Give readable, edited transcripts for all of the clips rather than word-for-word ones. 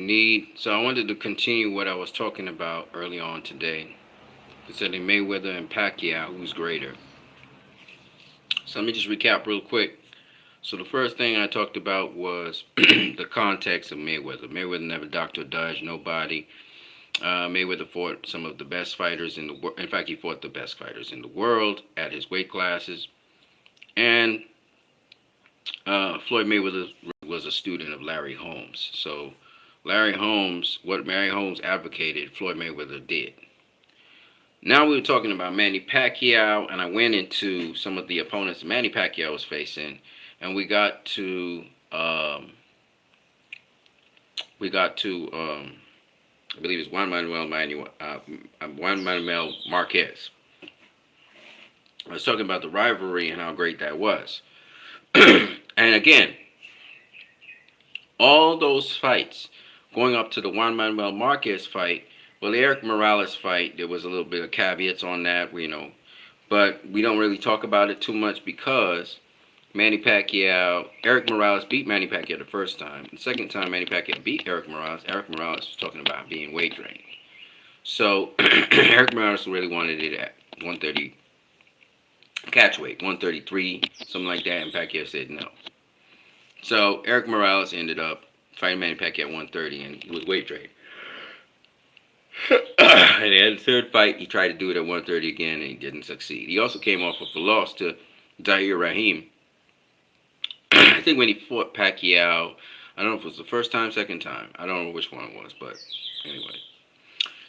So I wanted to continue what I was talking about early on today concerning Mayweather and Pacquiao, who's greater. So let me just recap real quick. So the first thing I talked about was the context of Mayweather. Mayweather never docked or dodged nobody. Mayweather fought some of the best fighters in the world. In fact, he fought the best fighters in the world at his weight classes. And Floyd Mayweather was a student of Larry Holmes. So what Larry Holmes advocated, Floyd Mayweather did. Now we were talking about Manny Pacquiao, and I went into some of the opponents Manny Pacquiao was facing, and um, I believe it's Juan Manuel Marquez. I was talking about the rivalry and how great that was. And again, all those fights going up to the Juan Manuel Marquez fight, well, the Eric Morales fight, there was a little bit of caveats on that, but we don't really talk about it too much because Eric Morales beat Manny Pacquiao the first time. The second time Manny Pacquiao beat Eric Morales was talking about being weight drained. So Eric Morales really wanted it at 130 catch weight, 133, something like that, and Pacquiao said no. So Eric Morales ended up fighting Manny Pacquiao at 130, and he was weight drained. And in the third fight, he tried to do it at 130 again, and he didn't succeed. He also came off of a loss to Zahir Rahim. I think when he fought Pacquiao, I don't know if it was the first time, second time. I don't know which one it was, but anyway.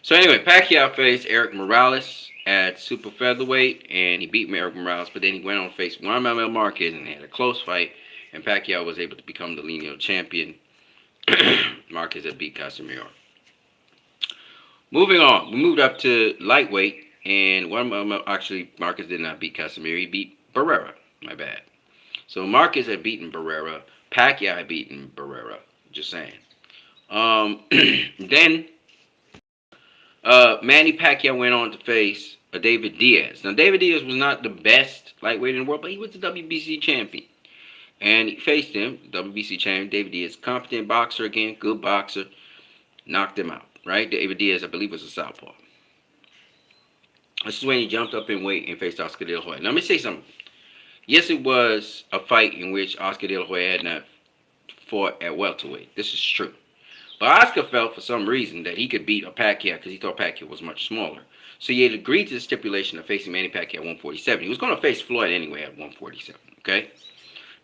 So anyway, Pacquiao faced Eric Morales at super featherweight, and he beat Eric Morales, but then he went on to face Juan Manuel Marquez, and they had a close fight, and Pacquiao was able to become the lineal champion. Marquez had beat Casimiro. Moving on, we moved up to lightweight, and Marquez did not beat Casimiro. He beat Barrera. My bad. So Marquez had beaten Barrera. Pacquiao had beaten Barrera. Just saying. Then Manny Pacquiao went on to face David Diaz. Now David Diaz was not the best lightweight in the world, but he was the WBC champion. And he faced him, WBC champion, David Diaz, competent boxer again, good boxer, knocked him out, right? David Diaz, I believe, was a southpaw. This is when he jumped up in weight and faced Oscar De La Hoya. Now, let me say something. Yes, it was a fight in which Oscar De La Hoya had not fought at welterweight. This is true. But Oscar felt for some reason that he could beat a Pacquiao because he thought Pacquiao was much smaller. So he had agreed to the stipulation of facing Manny Pacquiao at 147. He was going to face Floyd anyway at 147, okay?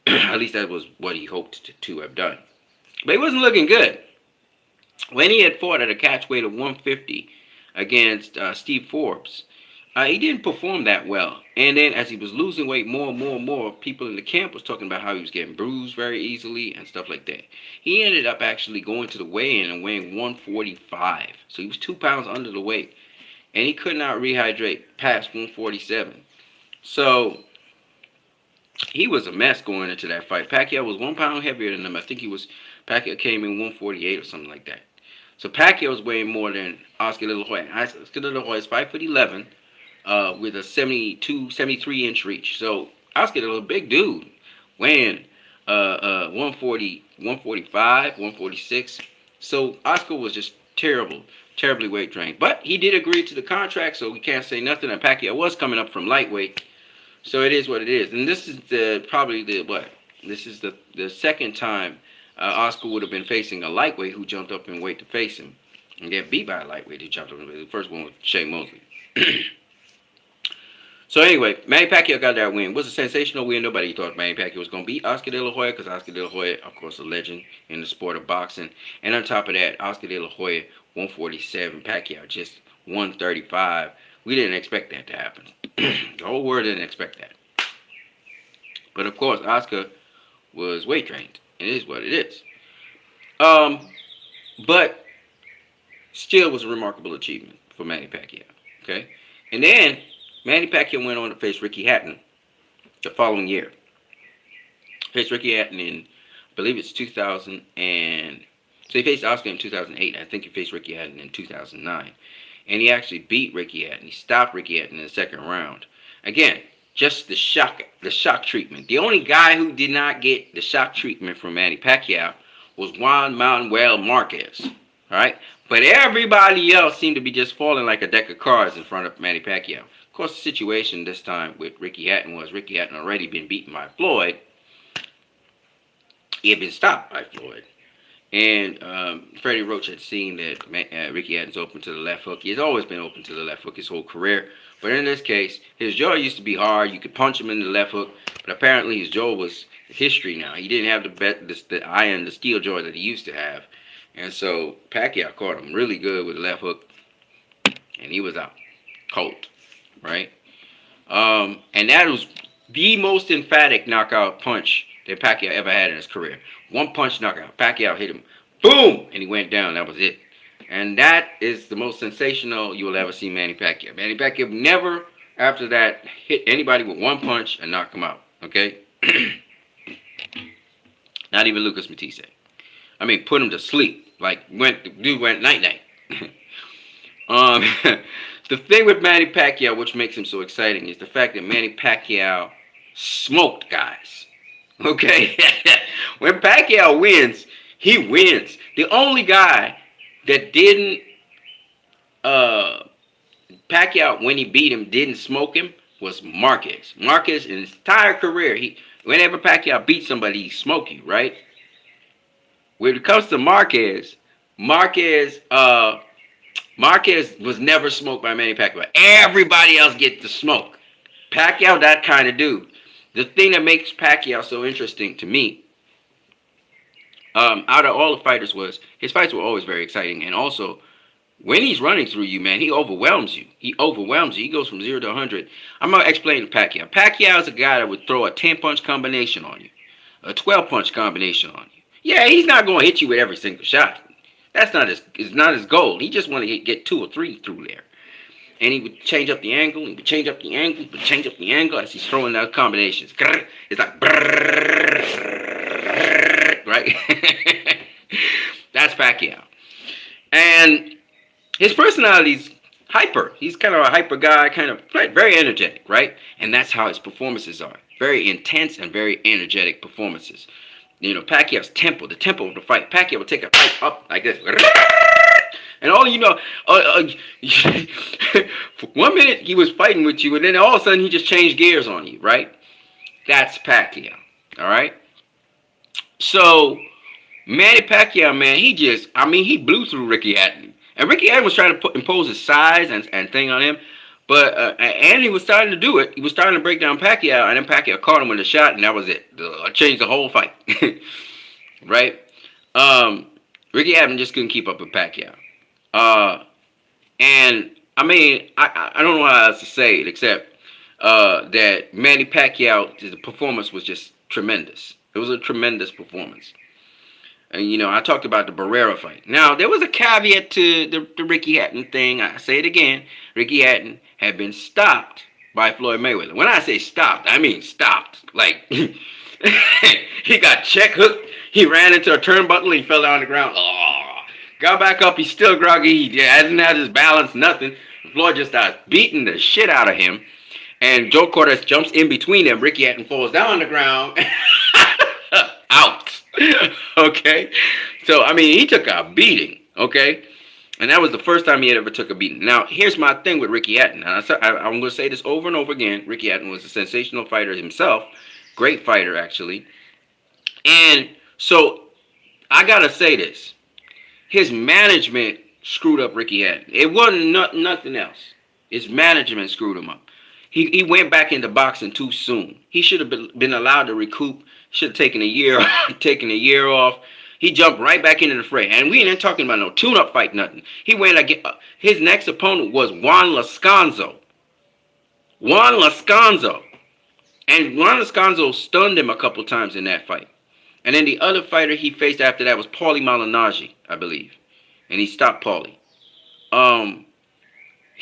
At least that was what he hoped to have done. But he wasn't looking good. When he had fought at a catch weight of 150 against Steve Forbes, he didn't perform that well. And then as he was losing weight more and more and more, people in the camp was talking about how he was getting bruised very easily and stuff like that. He ended up actually going to the weigh-in and weighing 145. So he was 2 pounds under the weight. And he could not rehydrate past 147. So he was a mess going into that fight. Pacquiao was 1 pound heavier than him. I think Pacquiao came in 148 or something like that. So Pacquiao was weighing more than Oscar De La Hoya. Oscar De La Hoya is 5'11", with a 73-inch reach. So Oscar was a big dude, weighing 140, 145, 146. So Oscar was just terribly weight drained. But he did agree to the contract, so we can't say nothing. And Pacquiao was coming up from lightweight. So it is what it is. And this is This is the second time Oscar would have been facing a lightweight who jumped up in weight to face him and get beat by a lightweight who jumped up in weight. The first one was Shea Mosley. So anyway, Manny Pacquiao got that win. It was a sensational win. Nobody thought Manny Pacquiao was going to beat Oscar De La Hoya because Oscar De La Hoya, of course, a legend in the sport of boxing. And on top of that, Oscar De La Hoya, 147, Pacquiao just 135. We didn't expect that to happen. The whole world didn't expect that. But of course, Oscar was weight trained. It is what it is. But still was a remarkable achievement for Manny Pacquiao. Okay? And then Manny Pacquiao went on to face Ricky Hatton the following year. Faced Ricky Hatton in, I believe it's 2000 and... So he faced Oscar in 2008. I think he faced Ricky Hatton in 2009. And he actually beat Ricky Hatton. He stopped Ricky Hatton in the second round. Again, just the shock treatment. The only guy who did not get the shock treatment from Manny Pacquiao was Juan Manuel Marquez. All right, but everybody else seemed to be just falling like a deck of cards in front of Manny Pacquiao. Of course, the situation this time with Ricky Hatton was Ricky Hatton already been beaten by Floyd. He had been stopped by Floyd. And Freddie Roach had seen that Ricky Hatton's open to the left hook. He's always been open to the left hook his whole career. But in this case, his jaw used to be hard. You could punch him in the left hook. But apparently his jaw was history now. He didn't have the iron, the steel jaw that he used to have. And so Pacquiao caught him really good with the left hook. And he was out. Cold. Right? And that was the most emphatic knockout punch that Pacquiao ever had in his career. One punch knockout. Pacquiao hit him. Boom! And he went down. That was it. And that is the most sensational you will ever see Manny Pacquiao. Manny Pacquiao never, after that, hit anybody with one punch and knock him out. Okay? Not even Lucas Matisse. I mean, put him to sleep. Like, the dude went night-night. The thing with Manny Pacquiao, which makes him so exciting, is the fact that Manny Pacquiao smoked guys. Okay? When Pacquiao wins, he wins. The only guy that didn't, Pacquiao, when he beat him, didn't smoke him, was Marquez. Marquez, in his entire career, whenever Pacquiao beat somebody, he smoked you, right? When it comes to Marquez was never smoked by Manny Pacquiao. Everybody else gets to smoke. Pacquiao, that kind of dude. The thing that makes Pacquiao so interesting to me, out of all the fighters, was his fights were always very exciting. And also, when he's running through you, man, he overwhelms you. He goes from 0 to 100. I'm going to explain to Pacquiao. Pacquiao is a guy that would throw a 10-punch combination on you, a 12-punch combination on you. Yeah, he's not going to hit you with every single shot. That's not his goal. He just want to get 2 or 3 through there. And he would change up the angle, he would change up the angle, he would change up the angle as he's throwing those combinations. It's like, right? That's Pacquiao. And his personality's hyper. He's kind of a hyper guy, kind of very energetic, right? And that's how his performances are. Very intense and very energetic performances. You know, Pacquiao's tempo, the tempo of the fight. Pacquiao would take a fight up like this. And all you know, 1 minute he was fighting with you, and then all of a sudden he just changed gears on you, right? That's Pacquiao, all right? So, Manny Pacquiao, man, he blew through Ricky Hatton. And Ricky Hatton was trying to impose his size and thing on him, but and he was starting to do it. He was starting to break down Pacquiao, and then Pacquiao caught him with a shot, and that was it. Changed the whole fight, right? Ricky Hatton just couldn't keep up with Pacquiao. And I mean, I don't know how else to say it except that Manny Pacquiao, the performance was just tremendous. It was a tremendous performance. And, you know, I talked about the Barrera fight. Now, there was a caveat to the Ricky Hatton thing. I say it again. Ricky Hatton had been stopped by Floyd Mayweather. When I say stopped, I mean stopped. Like, he got check hooked. He ran into a turnbuckle. He fell down on the ground. Got back up. He's still groggy. He hasn't had his balance, nothing. Floyd just starts beating the shit out of him. And Joe Cordes jumps in between them. Ricky Hatton falls down on the ground. Out. Okay? So, I mean, he took a beating. Okay? And that was the first time he had ever took a beating. Now, here's my thing with Ricky Hatton. And I'm going to say this over and over again. Ricky Hatton was a sensational fighter himself. Great fighter, actually. And so, I got to say this. His management screwed up Ricky Hatton. It wasn't nothing else. His management screwed him up. He went back into boxing too soon. He should have been allowed to recoup. Should have taken a year off. He jumped right back into the fray. And we ain't talking about no tune-up fight, nothing. He went again. His next opponent was Juan Lascanzo. And Juan Lascanzo stunned him a couple times in that fight. And then the other fighter he faced after that was Paulie Malignaggi, I believe. And he stopped Paulie.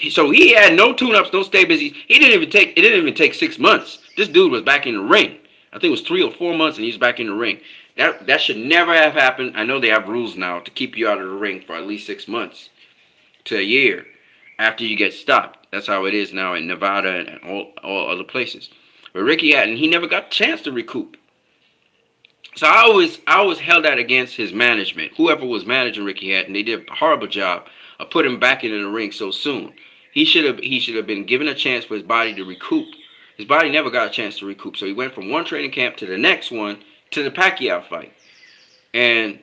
So he had no tune-ups, no stay busy. It didn't even take 6 months. This dude was back in the ring. I think it was 3 or 4 months, and he's back in the ring. That should never have happened. I know they have rules now to keep you out of the ring for at least 6 months to a year after you get stopped. That's how it is now in Nevada and all other places. But Ricky Hatton, he never got a chance to recoup. So I always held that against his management. Whoever was managing Ricky Hatton, they did a horrible job of putting him back into the ring so soon. He should have been given a chance for his body to recoup. His body never got a chance to recoup. So he went from one training camp to the next one to the Pacquiao fight. And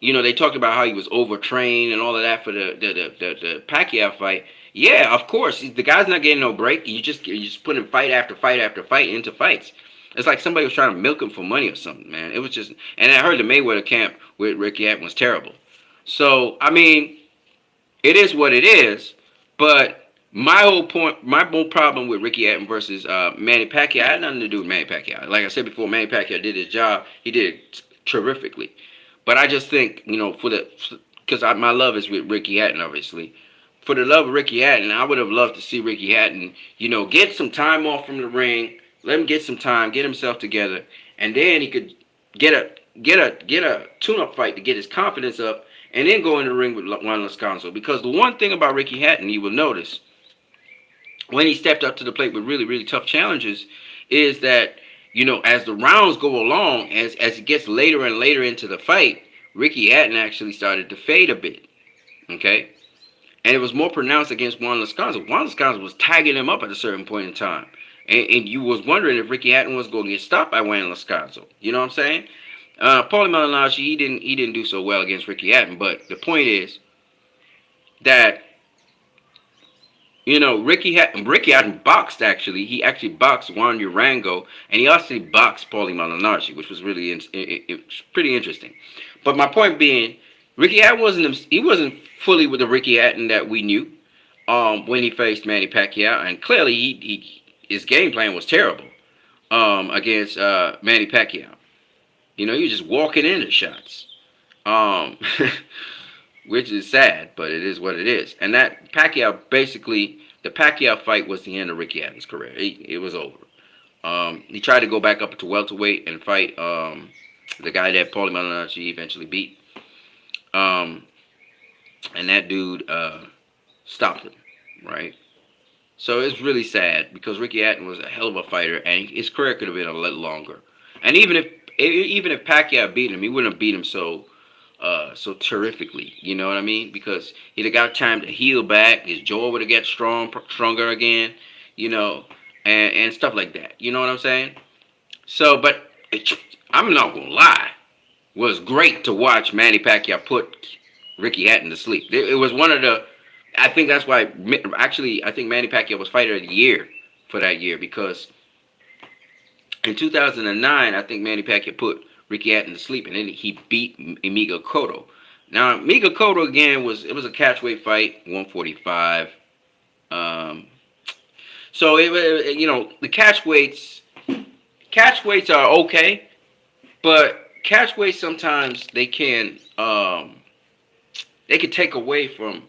they talked about how he was overtrained and all of that for the Pacquiao fight. Yeah, of course, the guy's not getting no break. You just put him fight after fight after fight into fights. It's like somebody was trying to milk him for money or something, man. It was just, and I heard the Mayweather camp with Ricky Hatton was terrible. So I mean, it is what it is. But my whole problem with Ricky Hatton versus Manny Pacquiao had nothing to do with Manny Pacquiao. Like I said before, Manny Pacquiao did his job. He did it terrifically. But I just think, because my love is with Ricky Hatton, obviously. For the love of Ricky Hatton, I would have loved to see Ricky Hatton, get some time off from the ring, let him get some time, get himself together, and then he could get a tune-up fight to get his confidence up, and then go in the ring with Juan Lascanzo. Because the one thing about Ricky Hatton, you will notice, when he stepped up to the plate with really, really tough challenges, is that, as the rounds go along, as it gets later and later into the fight, Ricky Hatton actually started to fade a bit. Okay? And it was more pronounced against Juan Lascanzo. Juan Lascanzo was tagging him up at a certain point in time. And you was wondering if Ricky Hatton was going to get stopped by Juan Lascanzo. You know what I'm saying? Paulie Malignaggi, he didn't do so well against Ricky Hatton. But the point is that Ricky Hatton boxed, actually. He actually boxed Juan Urango, and he also boxed Paulie Malignaggi, which was really it's pretty interesting. But my point being, Ricky Hatton wasn't fully with the Ricky Hatton that we knew when he faced Manny Pacquiao, and clearly his game plan was terrible against Manny Pacquiao. He was just walking into shots. Which is sad, but it is what it is. And that the Pacquiao fight was the end of Ricky Hatton's career. It was over. He tried to go back up to welterweight and fight the guy that Paulie Malignaggi eventually beat. And that dude stopped him, right? So it's really sad because Ricky Hatton was a hell of a fighter, and his career could have been a little longer. And even if Pacquiao beat him, he wouldn't have beat him so terrifically. You know what I mean? Because he'd have got time to heal back. His jaw would have got stronger again. And stuff like that. You know what I'm saying? So, but I'm not gonna lie. It was great to watch Manny Pacquiao put Ricky Hatton to sleep. It was one of the. I think that's why. Actually, I think Manny Pacquiao was Fighter of the Year for that year, because in 2009, I think Manny Pacquiao put Ricky Hatton to sleep, and then he beat Emilio Cotto. Now, Emilio Cotto, again, was a catchweight fight, 145. So the catchweights are okay, but catchweights sometimes they can take away from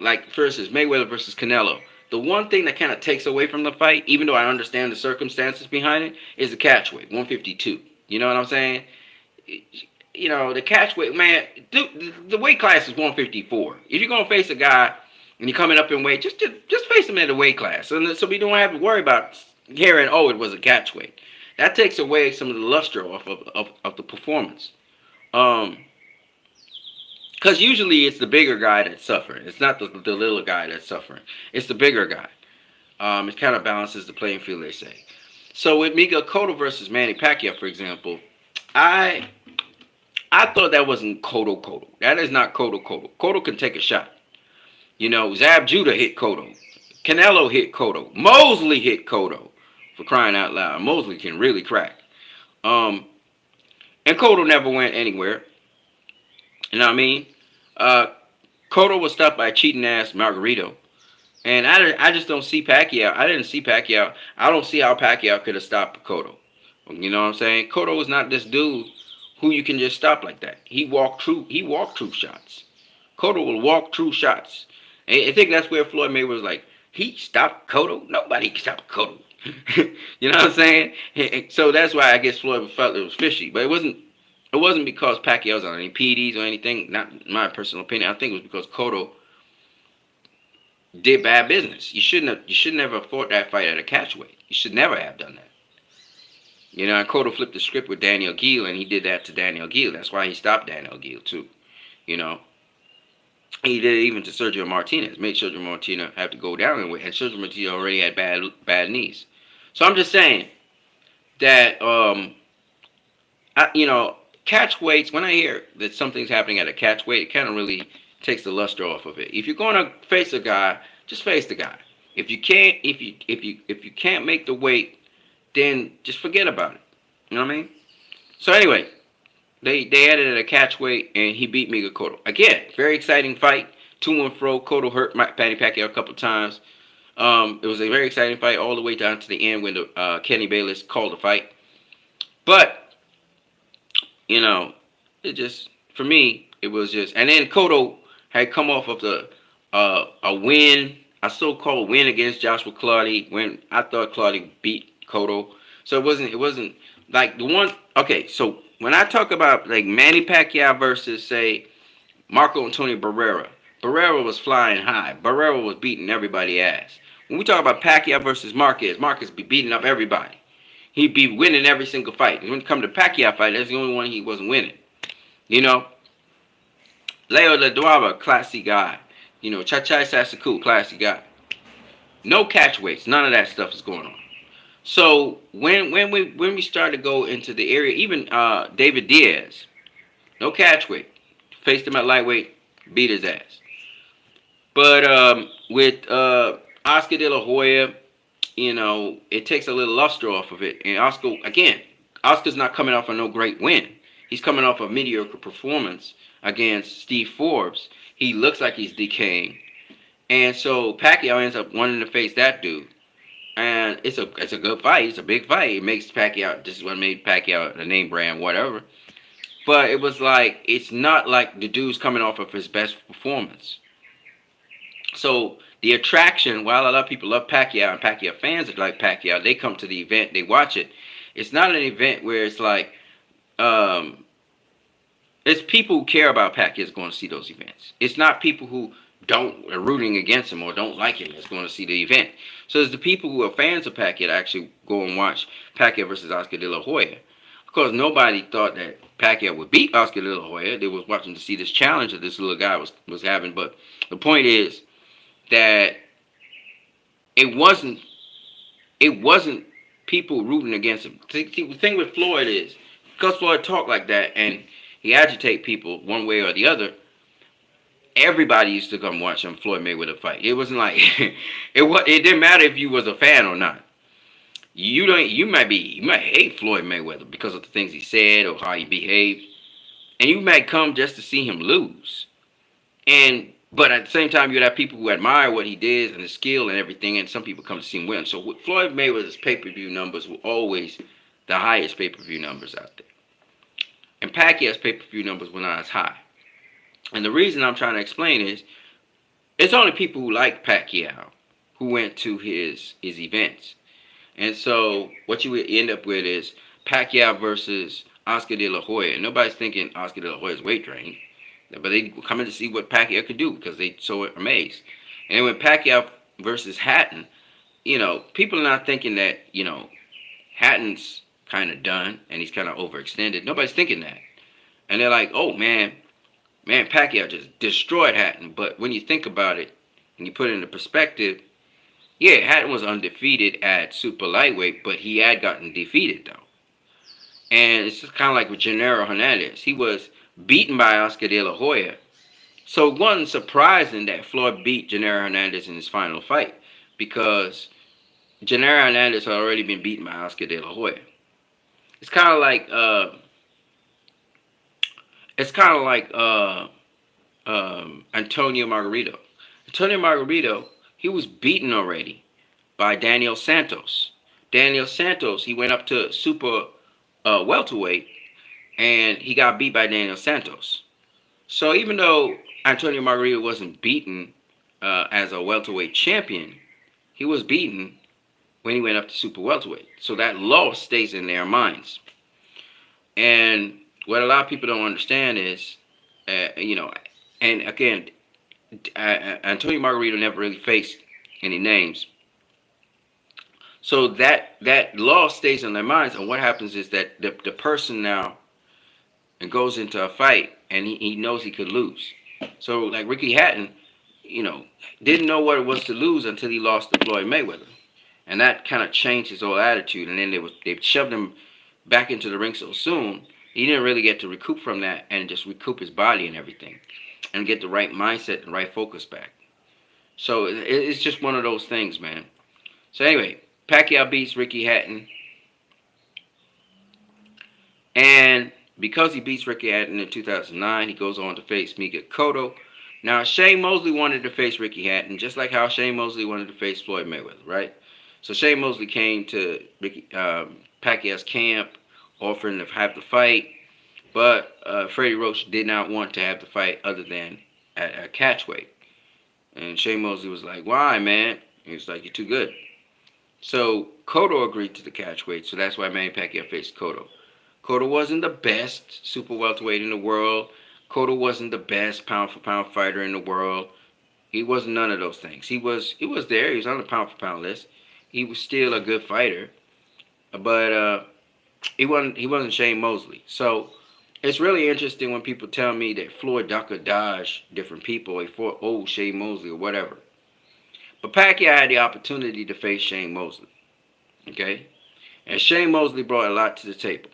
like, for instance, Mayweather versus Canelo. The one thing that kind of takes away from the fight, even though I understand the circumstances behind it, is the catchweight, 152. You know what I'm saying? The catchweight, man, the weight class is 154. If you're gonna face a guy and you're coming up in weight, just face him at the weight class, so we don't have to worry about hearing, oh, it was a catchweight. That takes away some of the luster off of the performance. Because usually it's the bigger guy that's suffering. It's not the little guy that's suffering. It's the bigger guy. It kind of balances the playing field, they say. So with Miguel Cotto versus Manny Pacquiao, for example, I thought that wasn't Cotto. That is not Cotto. Cotto can take a shot. Zab Judah hit Cotto. Canelo hit Cotto. Mosley hit Cotto. For crying out loud. Mosley can really crack. And Cotto never went anywhere. You know what I mean? Cotto was stopped by a cheating ass Margarito. And I just don't see Pacquiao. I didn't see Pacquiao. I don't see how Pacquiao could have stopped Cotto. You know what I'm saying? Cotto is not this dude who you can just stop like that. He walked through shots. Cotto will walk through shots. And I think that's where Floyd Mayweather was like, he stopped Cotto? Nobody can stop Cotto. You know what I'm saying? So that's why I guess Floyd felt it was fishy. But it wasn't because Pacquiao was on any PEDs or anything. Not my personal opinion. I think it was because Cotto did bad business. You shouldn't have fought that fight at a catchweight. You should never have done that. You know, and Cotto flipped the script with Daniel Geale, and he did that to Daniel Geale. That's why he stopped Daniel Geale too. You know, he did it even to Sergio Martinez. Made Sergio Martinez have to go down and Sergio Martinez already had bad knees. So I'm just saying that you know, catch weights. When I hear that something's happening at a catch weight, it kind of really takes the luster off of it. If you're going to face a guy, just face the guy. If you can't, if you can't make the weight, then just forget about it. You know what I mean? So anyway, they added a catch weight, and he beat Miguel Cotto. Again, very exciting fight. 2-1 fro. Cotto hurt Manny Pacquiao a couple times. It was a very exciting fight all the way down to the end when Kenny Bayless called the fight. But you know, it just for me it was just. And then Cotto had come off of a win, a so-called win against Joshua Clottey, when I thought Clottey beat Cotto. So it wasn't like the one. Okay, so when I talk about like Manny Pacquiao versus say Marco Antonio Barrera, Barrera was flying high. Barrera was beating everybody ass. When we talk about Pacquiao versus Marquez, Marquez be beating up everybody. He'd be winning every single fight. When it come to Pacquiao fight, that's the only one he wasn't winning. You know, Leo Laduaba, classy guy. You know, Chachai Sasaku, classy guy. No catch weights. None of that stuff is going on. So when we started to go into the area, even David Diaz, no catch weight, faced him at lightweight, beat his ass. But with Oscar De La Hoya, you know, it takes a little luster off of it. And Oscar, again, Oscar's not coming off of no great win. He's coming off a mediocre performance against Steve Forbes. He looks like he's decaying. And so Pacquiao ends up wanting to face that dude. And it's a good fight. It's a big fight. It makes Pacquiao, this is what made Pacquiao the name brand, whatever. But it was like, it's not like the dude's coming off of his best performance. So the attraction, while a lot of people love Pacquiao and Pacquiao fans like Pacquiao, they come to the event, they watch it. It's not an event where it's like, it's people who care about Pacquiao going to see those events. It's not people who are rooting against him or don't like him that's going to see the event. So it's the people who are fans of Pacquiao that actually go and watch Pacquiao versus Oscar De La Hoya. Of course, nobody thought that Pacquiao would beat Oscar De La Hoya. They was watching to see this challenge that this little guy was having. But the point is that it wasn't people rooting against him. The thing with Floyd is, because Floyd talked like that and he agitate people one way or the other, everybody used to come watch him Floyd Mayweather fight. It wasn't like it didn't matter if you was a fan or not. You might hate Floyd Mayweather because of the things he said or how he behaved, and you might come just to see him lose. But at the same time, you have people who admire what he did and his skill and everything, and some people come to see him win. So Floyd Mayweather's pay-per-view numbers were always the highest pay-per-view numbers out there, and Pacquiao's pay-per-view numbers were not as high. And the reason I'm trying to explain is, it's only people who like Pacquiao who went to his events. And so what you would end up with is Pacquiao versus Oscar De La Hoya. Nobody's thinking Oscar De La Hoya's weight drained, but they come in to see what Pacquiao could do because they so amazed. And then when Pacquiao versus Hatton, you know, people are not thinking that, you know, Hatton's kind of done and he's kind of overextended. Nobody's thinking that. And they're like, oh, man, Pacquiao just destroyed Hatton. But when you think about it and you put it into perspective, yeah, Hatton was undefeated at super lightweight, but he had gotten defeated, though. And it's just kind of like with Gennaro Hernandez. He was beaten by Oscar De La Hoya. So it wasn't surprising that Floyd beat Gennaro Hernandez in his final fight, because Gennaro Hernandez had already been beaten by Oscar De La Hoya. It's kind of like Antonio Margarito. Antonio Margarito, he was beaten already by Daniel Santos. Daniel Santos, he went up to super welterweight, and he got beat by Daniel Santos. So even though Antonio Margarito wasn't beaten as a welterweight champion, he was beaten when he went up to super welterweight. So that loss stays in their minds. And what a lot of people don't understand is, you know, and again, Antonio Margarito never really faced any names So that loss stays in their minds, and what happens is that the person now and goes into a fight, and he knows he could lose. So like Ricky Hatton, you know, didn't know what it was to lose until he lost to Floyd Mayweather, and that kind of changed his whole attitude. And then they shoved him back into the ring so soon. He didn't really get to recoup from that and just recoup his body and everything, and get the right mindset and right focus back. So it's just one of those things, man. So anyway, Pacquiao beats Ricky Hatton, and because he beats Ricky Hatton in 2009, he goes on to face Mika Cotto. Now, Shane Mosley wanted to face Ricky Hatton, just like how Shane Mosley wanted to face Floyd Mayweather, right? So Shane Mosley came to Pacquiao's camp, offering to have the fight, but Freddie Roach did not want to have the fight other than at catchweight. And Shane Mosley was like, "Why, man?" He was like, "You're too good." So Cotto agreed to the catchweight, so that's why Manny Pacquiao faced Cotto. Cotto wasn't the best super welterweight in the world. Cotto wasn't the best pound for pound fighter in the world. He wasn't none of those things. He was there. He was on the pound for pound list. He was still a good fighter, but he wasn't Shane Mosley. So it's really interesting when people tell me that Floyd duck or dodge different people. He fought old Shane Mosley or whatever. But Pacquiao had the opportunity to face Shane Mosley. Okay, and Shane Mosley brought a lot to the table,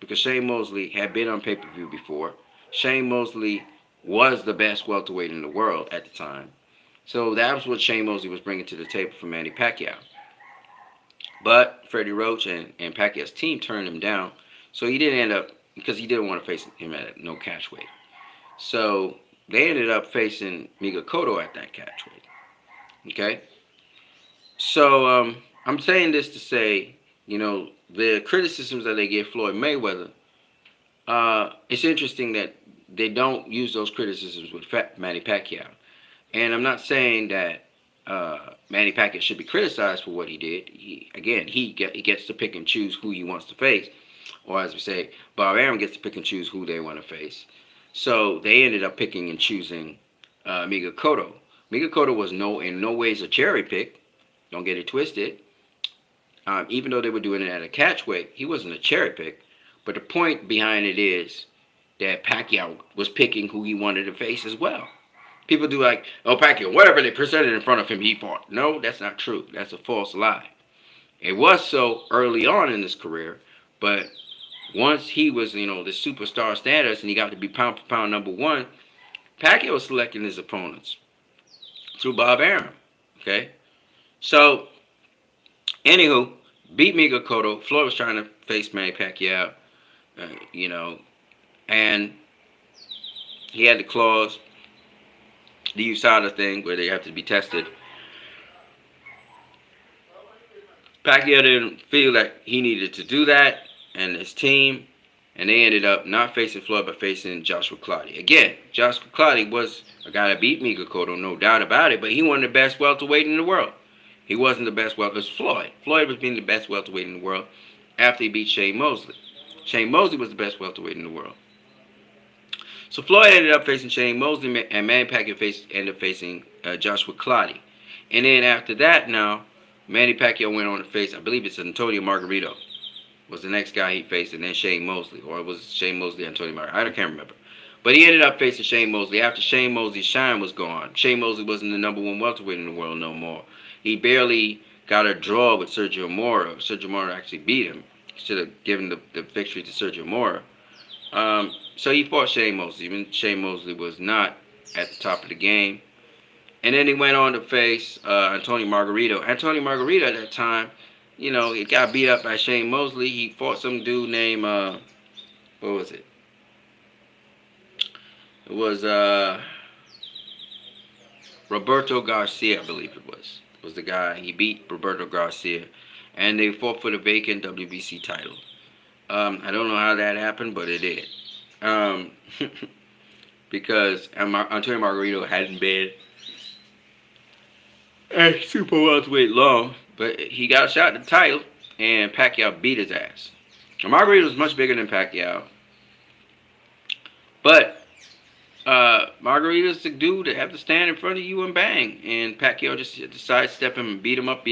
because Shane Mosley had been on pay-per-view before. Shane Mosley was the best welterweight in the world at the time. So that was what Shane Mosley was bringing to the table for Manny Pacquiao. But Freddie Roach and Pacquiao's team turned him down. So he didn't end up, because he didn't want to face him at no catch weight. So they ended up facing Mika Cotto at that catch weight. Okay? So I'm saying this to say, the criticisms that they give Floyd Mayweather, it's interesting that they don't use those criticisms with Manny Pacquiao. And I'm not saying that Manny Pacquiao should be criticized for what he did. He gets to pick and choose who he wants to face. Or as we say, Bob Arum gets to pick and choose who they want to face. So they ended up picking and choosing Mika Cotto. Mika Cotto was in no ways a cherry pick. Don't get it twisted. Even though they were doing it at a catch weight, he wasn't a cherry pick. But the point behind it is that Pacquiao was picking who he wanted to face as well. People do like, oh, Pacquiao, whatever they presented in front of him, he fought. No, that's not true. That's a false lie. It was so early on in his career, but once he was, the superstar status and he got to be pound for pound number one, Pacquiao was selecting his opponents through Bob Arum. Okay? So, anywho, beat Mika Cotto. Floyd was trying to face Manny Pacquiao, and he had the clause, the USADA thing, where they have to be tested. Pacquiao didn't feel like he needed to do that, and his team, and they ended up not facing Floyd, but facing Joshua Clottey. Again, Joshua Clottey was a guy that beat Mika Cotto, no doubt about it, but he wasn't the best welterweight in the world. He wasn't the best welterweight. It was Floyd. Floyd was being the best welterweight in the world after he beat Shane Mosley. Shane Mosley was the best welterweight in the world. So Floyd ended up facing Shane Mosley, and Manny Pacquiao ended up facing Joshua Clottey. And then after that, now Manny Pacquiao went on to face, I believe it's Antonio Margarito, was the next guy he faced, and then Shane Mosley, or it was Shane Mosley, Antonio Margarito. I can't remember. But he ended up facing Shane Mosley after Shane Mosley's shine was gone. Shane Mosley wasn't the number one welterweight in the world no more. He barely got a draw with Sergio Mora. Sergio Mora actually beat him. He should have given the victory to Sergio Mora. So he fought Shane Mosley. Even Shane Mosley was not at the top of the game. And then he went on to face Antonio Margarito. Antonio Margarito at that time, he got beat up by Shane Mosley. He fought some dude named, what was it? It was Roberto Garcia, I believe it was the guy. He beat Roberto Garcia. And they fought for the vacant WBC title. I don't know how that happened, but it did. Because Antonio Margarito hadn't been a super welterweight long, but he got a shot at the title, and Pacquiao beat his ass. Now, Margarito was much bigger than Pacquiao, but Margarito's the dude that have to stand in front of you and bang, and Pacquiao just decided to step him and beat him up.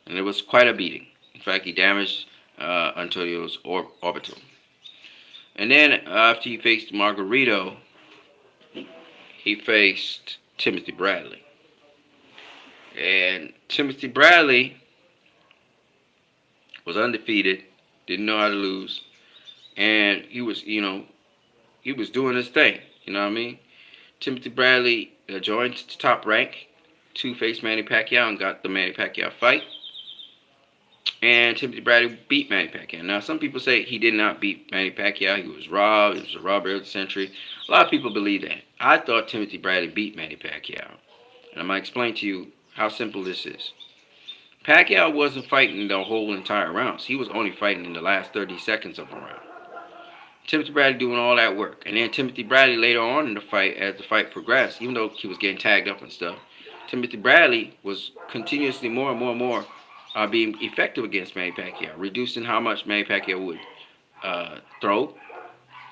and it was quite a beating. In fact, he damaged Antonio's orbital. And then after he faced Margarito, he faced Timothy Bradley. And Timothy Bradley was undefeated, didn't know how to lose, and he was doing his thing. You know what I mean? Timothy Bradley joined the top rank to face Manny Pacquiao and got the Manny Pacquiao fight. And Timothy Bradley beat Manny Pacquiao. Now, some people say he did not beat Manny Pacquiao. He was robbed. It was a robbery of the century. A lot of people believe that. I thought Timothy Bradley beat Manny Pacquiao. And I'm going to explain to you how simple this is. Pacquiao wasn't fighting the whole entire rounds. He was only fighting in the last 30 seconds of a round. Timothy Bradley doing all that work. And then Timothy Bradley later on in the fight, as the fight progressed, even though he was getting tagged up and stuff, Timothy Bradley was continuously more and more and more being effective against Manny Pacquiao, reducing how much Manny Pacquiao would throw.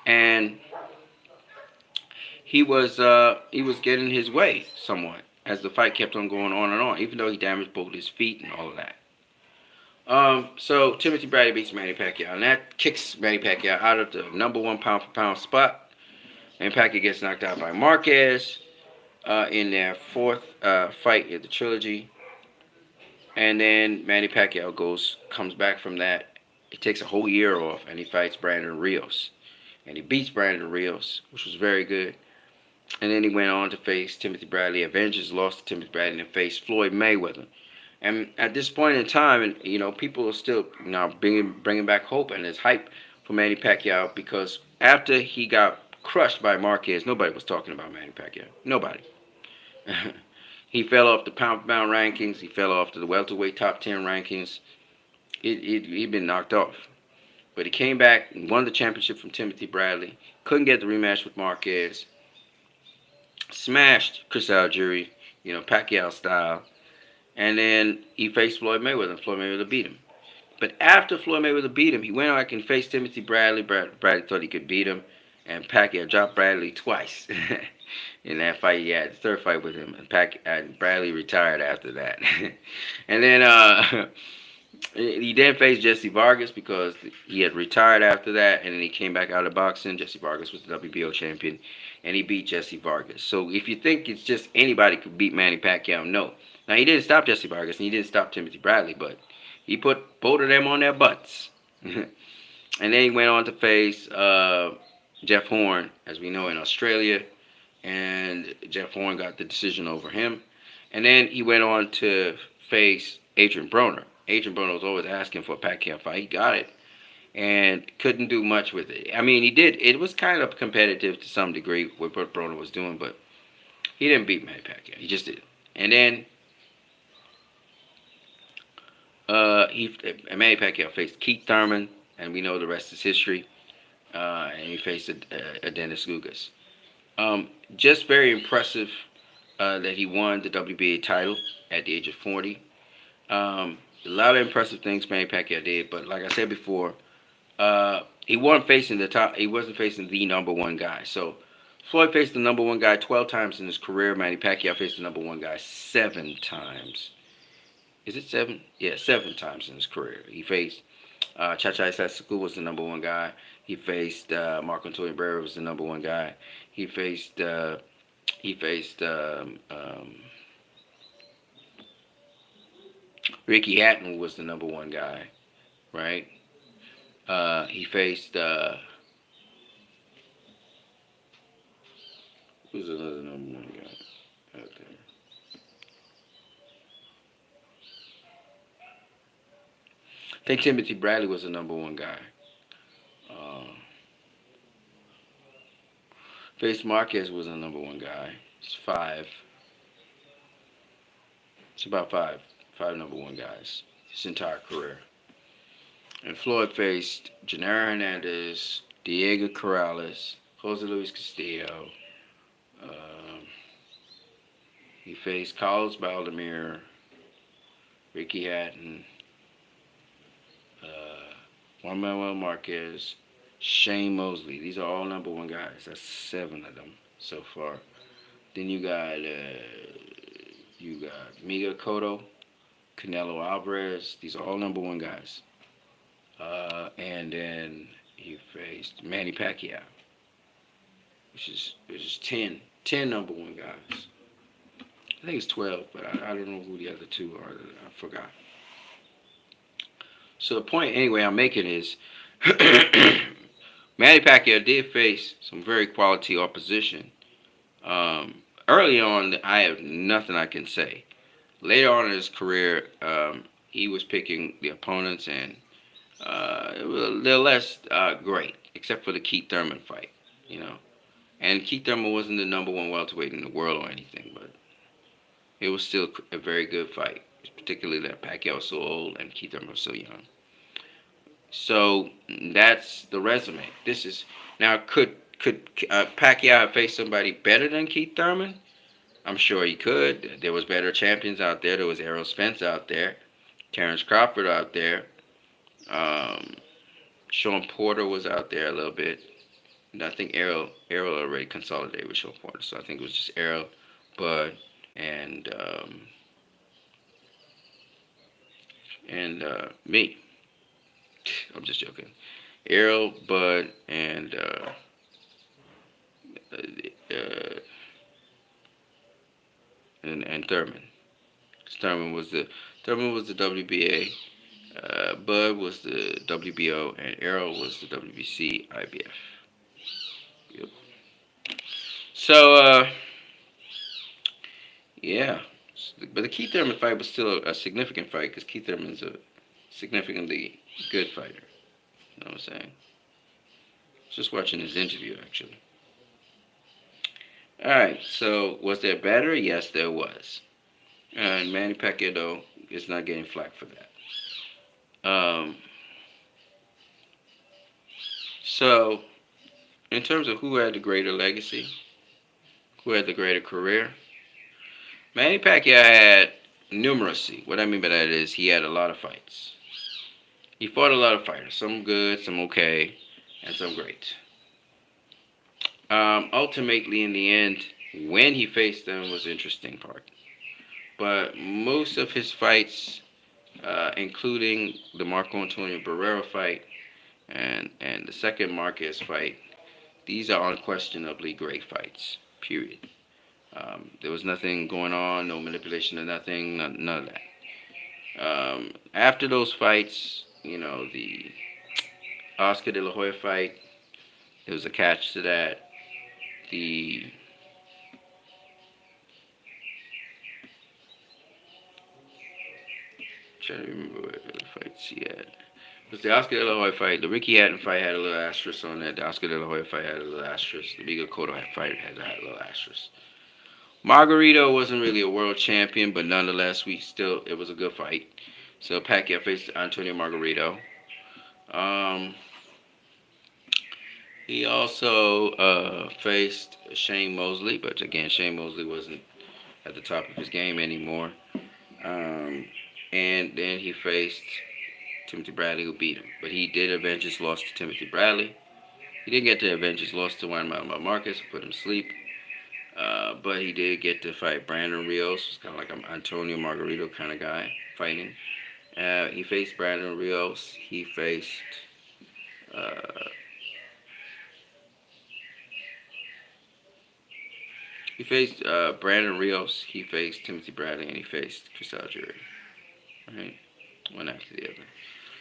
And he was getting his way somewhat as the fight kept on going on and on, even though he damaged both his feet and all of that. So Timothy Bradley beats Manny Pacquiao, and that kicks Manny Pacquiao out of the number one pound for pound spot. And Pacquiao gets knocked out by Marquez in their fourth fight in the trilogy. And then Manny Pacquiao comes back from that. He takes a whole year off, and he fights Brandon Rios. And he beats Brandon Rios, which was very good. And then he went on to face Timothy Bradley, avenge his loss to Timothy Bradley, and face Floyd Mayweather. And at this point in time, and people are still bringing back hope, and there's hype for Manny Pacquiao, because after he got crushed by Marquez, nobody was talking about Manny Pacquiao. Nobody. He fell off the pound-for-pound rankings. He fell off to the welterweight top 10 rankings. He'd been knocked off. But he came back and won the championship from Timothy Bradley. Couldn't get the rematch with Marquez. Smashed Chris Algieri, Pacquiao style. And then he faced Floyd Mayweather, and Floyd Mayweather beat him. But after Floyd Mayweather beat him, he went back and faced Timothy Bradley. Bradley thought he could beat him. And Pacquiao dropped Bradley twice. In that fight, he had the third fight with him, and Bradley retired after that. And then he then faced Jesse Vargas because he had retired after that, and then he came back out of boxing. Jesse Vargas was the WBO champion, and he beat Jesse Vargas. So if you think it's just anybody could beat Manny Pacquiao, no. Now, he didn't stop Jesse Vargas, and he didn't stop Timothy Bradley, but he put both of them on their butts. And then he went on to face Jeff Horn, as we know, in Australia. And Jeff Horn got the decision over him. And then he went on to face Adrian Broner. Adrian Broner was always asking for a Pacquiao fight. He got it. And couldn't do much with it. I mean, he did. It was kind of competitive to some degree with what Broner was doing, but he didn't beat Manny Pacquiao. He just did. And then Manny Pacquiao faced Keith Thurman, and we know the rest is history. And he faced Dennis Lugas. Just very impressive that he won the WBA title at the age of 40. A lot of impressive things Manny Pacquiao did, but like I said before, he wasn't facing the number one guy. So Floyd faced the number one guy 12 times in his career. Manny Pacquiao faced the number one guy 7 times. Is it 7? Yeah, 7 times in his career. He faced Cha-Cha Sasaki was the number one guy. He faced Marco Antonio Barrera was the number one guy. He faced Ricky Hatton was the number one guy, right? He faced who's another number one guy out there? I think Timothy Bradley was the number one guy. Face Marquez was the number one guy. It's 5. It's about 5 number one guys his entire career. And Floyd faced Gennaro Hernandez, Diego Corrales, Jose Luis Castillo. He faced Carlos Baldomir, Ricky Hatton, Juan Manuel Marquez, Shane Mosley. These are all number one guys. That's 7 of them so far. Then you got Miguel Cotto, Canelo Alvarez. These are all number one guys. And then he faced Manny Pacquiao, which is 10 number one guys. I think it's 12, but I don't know who the other two are. I forgot. So the point, anyway, I'm making is Manny Pacquiao did face some very quality opposition. Early on, I have nothing I can say. Later on in his career, he was picking the opponents, and they're less great, except for the Keith Thurman fight, you know. And Keith Thurman wasn't the number one welterweight in the world or anything, but it was still a very good fight, particularly that Pacquiao was so old and Keith Thurman was so young. So that's the resume. This is now could Pacquiao have faced somebody better than Keith Thurman? I'm sure he could. There was better champions out there. There was Errol Spence out there, Terrence Crawford out there. Um, Sean Porter was out there a little bit. And I think Errol already consolidated with Sean Porter, so I think it was just Errol, Bud, and me. I'm just joking. Errol, Bud, uh, and Thurman. Thurman was the WBA. Bud was the WBO, and Errol was the WBC IBF. Yep. So yeah, but the Keith Thurman fight was still a significant fight because Keith Thurman's a significantly good fighter. You know what I'm saying? Just watching his interview actually. All right. So was there better? Yes, there was. And Manny Pacquiao though is not getting flack for that. Um, so in terms of who had the greater legacy, who had the greater career, Manny Pacquiao had numeracy. What I mean by that is he had a lot of fights. He fought a lot of fighters, some good, some okay, and some great. Ultimately, in the end, when he faced them was the interesting part. But most of his fights, including the Marco Antonio Barrera fight and the second Marquez fight, these are unquestionably great fights. Period. There was nothing going on, no manipulation of nothing, none of that. After those fights, the Oscar De La Hoya fight, there was a catch to that. The trying to remember what the fights he had. It was the Oscar De La Hoya fight. The Ricky Hatton fight had a little asterisk on that. The Oscar De La Hoya fight had a little asterisk. The Miguel Cotto fight had a little asterisk. Margarito wasn't really a world champion, but nonetheless, it was a good fight. So Pacquiao faced Antonio Margarito. Um, he also faced Shane Mosley, but again, Shane Mosley wasn't at the top of his game anymore. Um, and then he faced Timothy Bradley, who beat him. But he did avenge his loss to Timothy Bradley. He didn't get to avenge his loss to Juan Manuel Marquez, who put him to sleep. But he did get to fight Brandon Rios, who's kind of like an Antonio Margarito kind of guy fighting. He faced Brandon Rios. Uh, he faced Brandon Rios. He faced Timothy Bradley, and he faced Chris Algieri. Right, one after the other.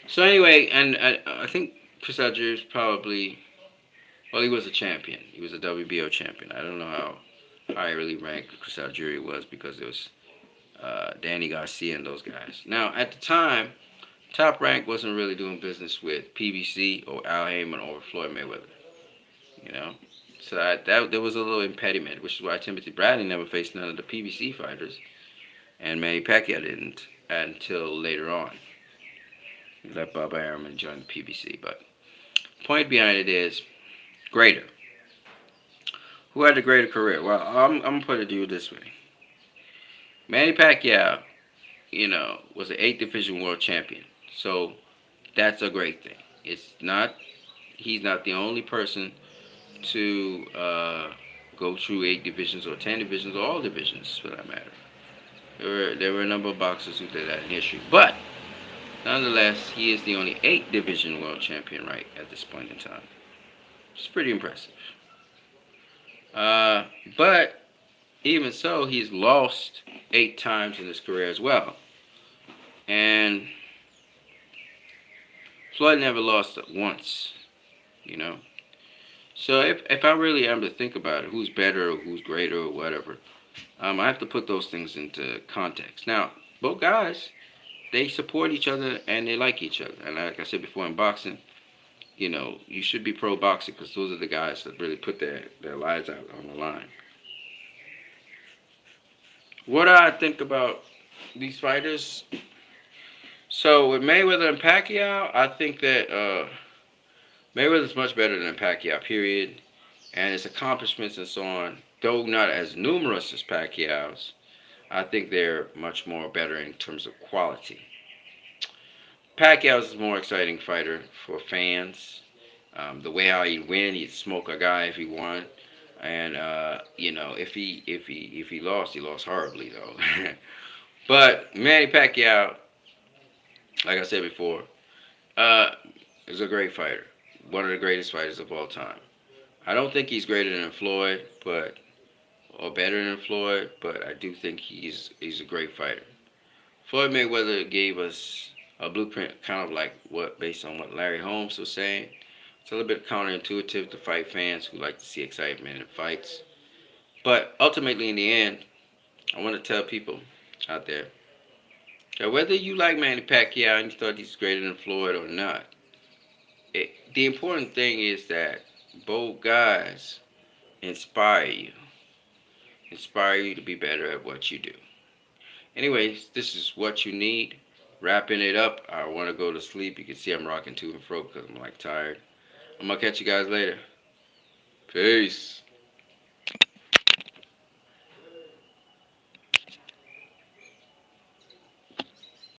So anyway, and I think Chris Algieri is probably, well, he was a champion. He was a WBO champion. I don't know how high really ranked Chris Algieri was because it was Danny Garcia and those guys. Now, at the time, Top Rank wasn't really doing business with PBC or Al Heyman or Floyd Mayweather. You know, so that there was a little impediment, which is why Timothy Bradley never faced none of the PBC fighters, and Manny Pacquiao didn't until later on. He let Bob Arum join the PBC. But point behind it is greater. Who had the greater career? Well, I'm gonna put it to you this way. Manny Pacquiao, was an 8th Division world champion. So that's a great thing. He's not the only person to go through 8 divisions or 10 divisions or all divisions for that matter. There were a number of boxers who did that in history, but nonetheless, he is the only 8 division world champion right at this point in time. It's pretty impressive. Uh, but even so, he's lost 8 times in his career as well, and Floyd never lost once. You know. So if I really am to think about it, who's better or who's greater or whatever, I have to put those things into context. Now, both guys, they support each other and they like each other. And like I said before, in boxing, you should be pro boxing because those are the guys that really put their lives out on the line. What do I think about these fighters? So with Mayweather and Pacquiao, I think that Mayweather's much better than Pacquiao, period. And his accomplishments and so on, though not as numerous as Pacquiao's, I think they're much more better in terms of quality. Pacquiao's is a more exciting fighter for fans. The way how he'd win, he'd smoke a guy if he won, and if he lost, he lost horribly though. But Manny Pacquiao, like I said before, uh, is a great fighter, one of the greatest fighters of all time. I don't think he's greater than Floyd, but or better than Floyd, but I do think he's a great fighter. Floyd Mayweather gave us a blueprint, kind of like what based on what Larry Holmes was saying. It's a little bit counterintuitive to fight fans who like to see excitement in fights. But ultimately, in the end, I want to tell people out there that whether you like Manny Pacquiao and you thought he's greater than Floyd or not, the important thing is that both guys inspire you, inspire you to be better at what you do. Anyways, this is what you need. Wrapping it up. I want to go to sleep. You can see I'm rocking to and fro because I'm like tired. I'm gonna catch you guys later. Peace.